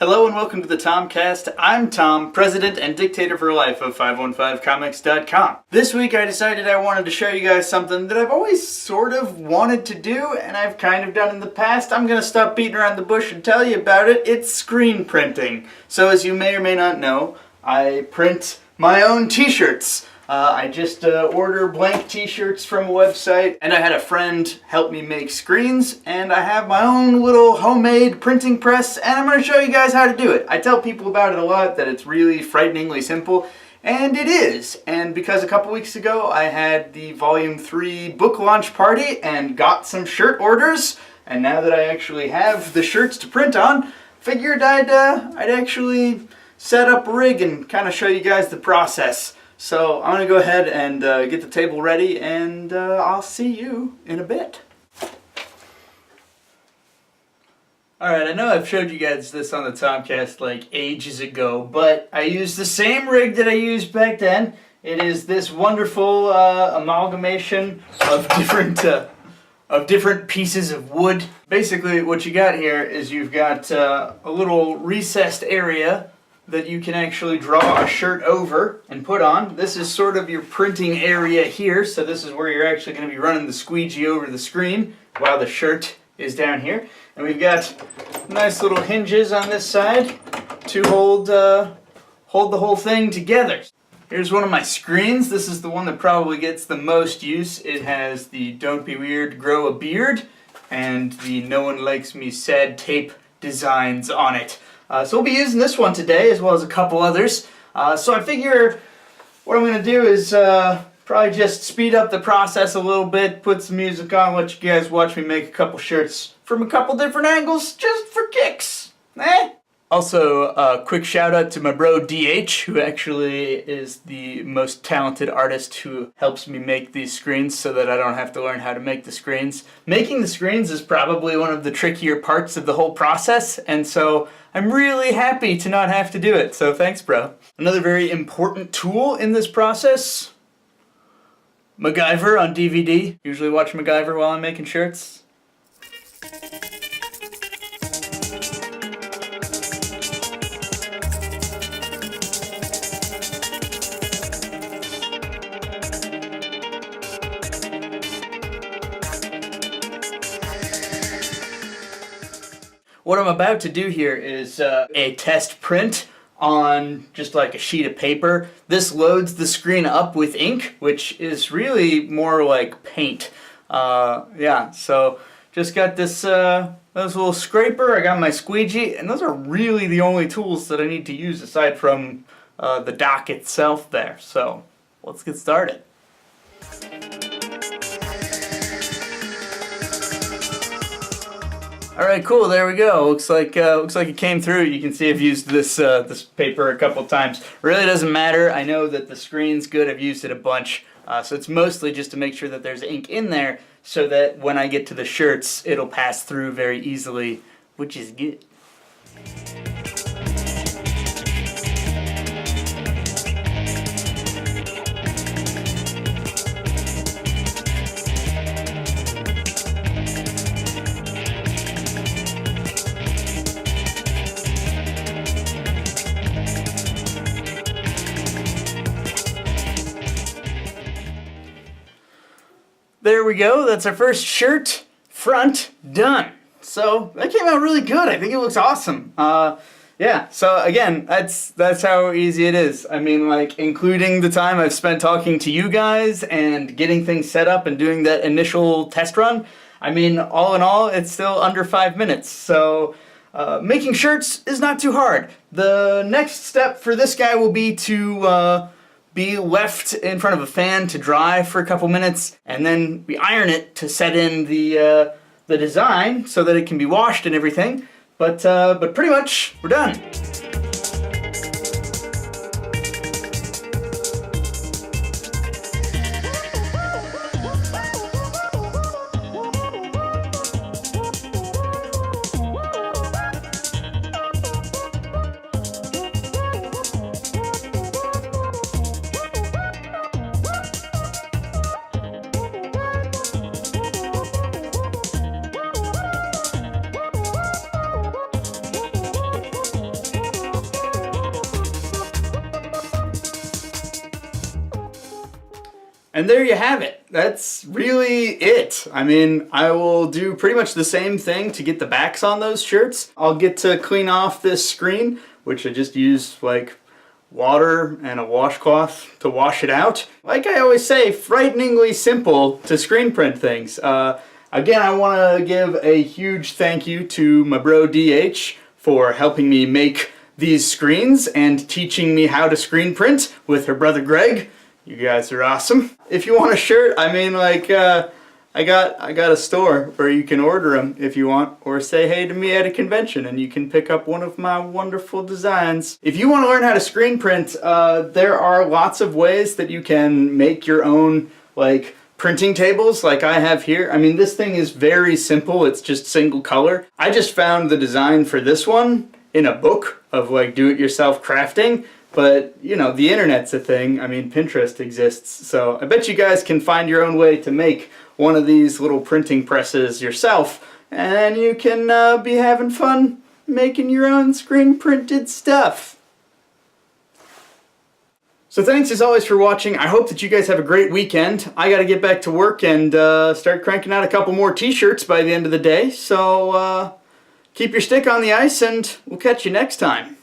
Hello and welcome to the Tomcast. I'm Tom, president and dictator for life of 515comics.com. This week I decided I wanted to show you guys something that I've always sort of wanted to do and I've kind of done in the past. I'm going to stop beating around the bush and tell you about it. It's screen printing. So as you may or may not know, I print my own t-shirts. I just order blank t-shirts from a website, and I had a friend help me make screens, and I have my own little homemade printing press, and I'm going to show you guys how to do it. I tell people about it a lot, that it's really frighteningly simple, and it is. And because a couple weeks ago I had the Volume 3 book launch party and got some shirt orders, and now that I actually have the shirts to print on, figured I'd actually set up a rig and kind of show you guys the process. So I'm going to go ahead and get the table ready, and I'll see you in a bit. Alright, I know I've showed you guys this on the Tomcast like ages ago, but I used the same rig that I used back then. It is this wonderful amalgamation of different pieces of wood. Basically what you got here is you've got a little recessed area that you can actually draw a shirt over and put on. This is sort of your printing area here, so this is where you're actually going to be running the squeegee over the screen while the shirt is down here. And we've got nice little hinges on this side to hold the whole thing together. Here's one of my screens. This is the one that probably gets the most use. It has the Don't Be Weird, Grow a Beard and the No One Likes Me Sad tape designs on it. So we'll be using this one today, as well as a couple others. So I figure what I'm going to do is probably just speed up the process a little bit, put some music on, let you guys watch me make a couple shirts from a couple different angles, just for kicks. Also, a quick shout out to my bro DH, who actually is the most talented artist who helps me make these screens so that I don't have to learn how to make the screens. Making the screens is probably one of the trickier parts of the whole process, and so I'm really happy to not have to do it, so thanks, bro. Another very important tool in this process, MacGyver on DVD. Usually watch MacGyver while I'm making shirts. What I'm about to do here is a test print on just like a sheet of paper. This loads the screen up with ink, which is really more like paint. Yeah, so just got this little scraper, I got my squeegee, and those are really the only tools that I need to use aside from the dock itself there. So let's get started. Alright, cool, there we go. Looks like it came through. You can see I've used this paper a couple times. Really doesn't matter. I know that the screen's good. I've used it a bunch. So it's mostly just to make sure that there's ink in there so that when I get to the shirts, it'll pass through very easily, which is good. There we go, that's our first shirt, front, done. So, that came out really good, I think it looks awesome. Yeah, so again, that's how easy it is. I mean, like, including the time I've spent talking to you guys and getting things set up and doing that initial test run, I mean, all in all, it's still under 5 minutes. So, making shirts is not too hard. The next step for this guy will be to be left in front of a fan to dry for a couple minutes, and then we iron it to set in the design so that it can be washed and everything. But pretty much we're done. And there you have it. That's really it. I mean, I will do pretty much the same thing to get the backs on those shirts. I'll get to clean off this screen, which I just used like water and a washcloth to wash it out. Like I always say, frighteningly simple to screen print things. Again, I want to give a huge thank you to my bro DH for helping me make these screens and teaching me how to screen print with her brother Greg. You guys are awesome. If you want a shirt, I mean, like, I got a store where you can order them if you want, or say hey to me at a convention and you can pick up one of my wonderful designs. If you want to learn how to screen print, there are lots of ways that you can make your own, like, printing tables like I have here. I mean, this thing is very simple. It's just single color. I just found the design for this one in a book of, like, do-it-yourself crafting. But, you know, the internet's a thing. I mean, Pinterest exists. So I bet you guys can find your own way to make one of these little printing presses yourself. And you can be having fun making your own screen printed stuff. So thanks as always for watching. I hope that you guys have a great weekend. I gotta get back to work and start cranking out a couple more t-shirts by the end of the day. So keep your stick on the ice and we'll catch you next time.